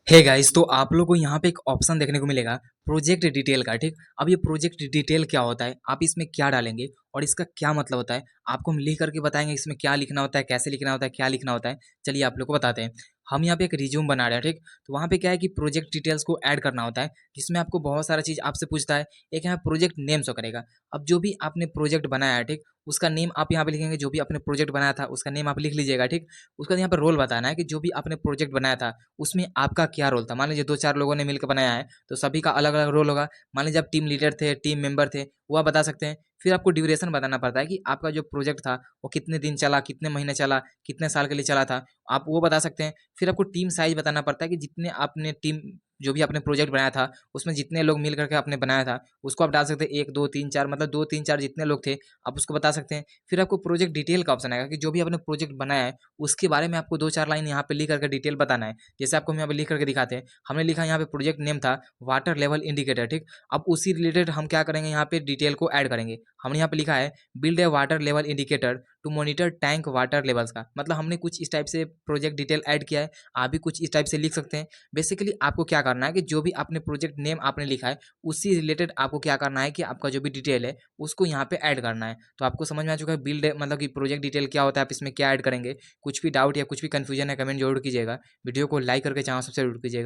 Hey guys, तो आप लोग को यहाँ पे एक ऑप्शन देखने को मिलेगा प्रोजेक्ट डिटेल का। ठीक, अब ये प्रोजेक्ट डिटेल क्या होता है, आप इसमें क्या डालेंगे और इसका क्या मतलब होता है, आपको हम लिख करके बताएंगे इसमें क्या लिखना होता है, कैसे लिखना होता है, क्या लिखना होता है। चलिए आप लोग को बताते हैं। हम यहाँ पे एक रिज्यूम बना रहे हैं। ठीक, तो वहाँ पे क्या है कि प्रोजेक्ट डिटेल्स को ऐड करना होता है, जिसमें आपको बहुत सारा चीज़ आपसे पूछता है। एक यहाँ प्रोजेक्ट नेम शो करेगा। अब जो भी आपने प्रोजेक्ट बनाया है, ठीक, उसका नेम आप यहाँ पे लिखेंगे। जो भी आपने प्रोजेक्ट बनाया था उसका नेम आप लिख लीजिएगा। ठीक, उसका यहाँ पर रोल बताना है कि जो भी आपने प्रोजेक्ट बनाया था उसमें आपका क्या रोल था। मान लीजिए 2-4 लोगों ने मिलकर बनाया है, तो सभी का अलग-अलग रोल होगा। मान लीजिए आप टीम लीडर थे, टीम मेंबर थे, वो आप बता सकते हैं। फिर आपको ड्यूरेशन बताना पड़ता है कि आपका जो प्रोजेक्ट था, वो कितने दिन चला, कितने महीने चला, कितने साल के लिए चला था, आप वो बता सकते हैं। फिर आपको टीम साइज़ बताना पड़ता है कि जितने आपने टीम जो भी आपने प्रोजेक्ट बनाया था, उसमें जितने लोग मिल कर के आपने बनाया था, उसको आप डाल सकते हैं। 1, 2, 3, 4 मतलब 2, 3, 4 जितने लोग थे, आप उसको बता सकते हैं। फिर आपको प्रोजेक्ट डिटेल का ऑप्शन आएगा कि जो भी आपने प्रोजेक्ट बनाया है, उसके बारे में आपको 2-4 लाइन यहाँ पे लिख करके डिटेल बताना है। जैसे आपको हम यहाँ पे लिख करके दिखाते हैं। हमने लिखा यहाँ पे प्रोजेक्ट नेम था वाटर लेवल इंडिकेटर। ठीक, अब उसी रिलेटेड हम क्या करेंगे, यहाँ पे डिटेल को ऐड करेंगे। हमने यहाँ पे लिखा है build a water level indicator to monitor tank water levels का मतलब हमने कुछ इस टाइप से प्रोजेक्ट डिटेल ऐड किया है। आप भी कुछ इस टाइप से लिख सकते हैं। बेसिकली आपको क्या करना है कि जो भी आपने प्रोजेक्ट नेम आपने लिखा है, उसी रिलेटेड आपको क्या करना है कि आपका जो भी डिटेल है उसको यहाँ पे ऐड करना है। तो आपको समझ में आ चुका है बिल्ड मतलब कि प्रोजेक्ट डिटेल क्या होता है, आप इसमें क्या ऐड करेंगे। कुछ भी डाउट या कुछ भी कन्फ्यूजन है, कमेंट जरूर कीजिएगा। वीडियो को लाइक करके चैनल सब्सक्राइब जरूर कीजिएगा।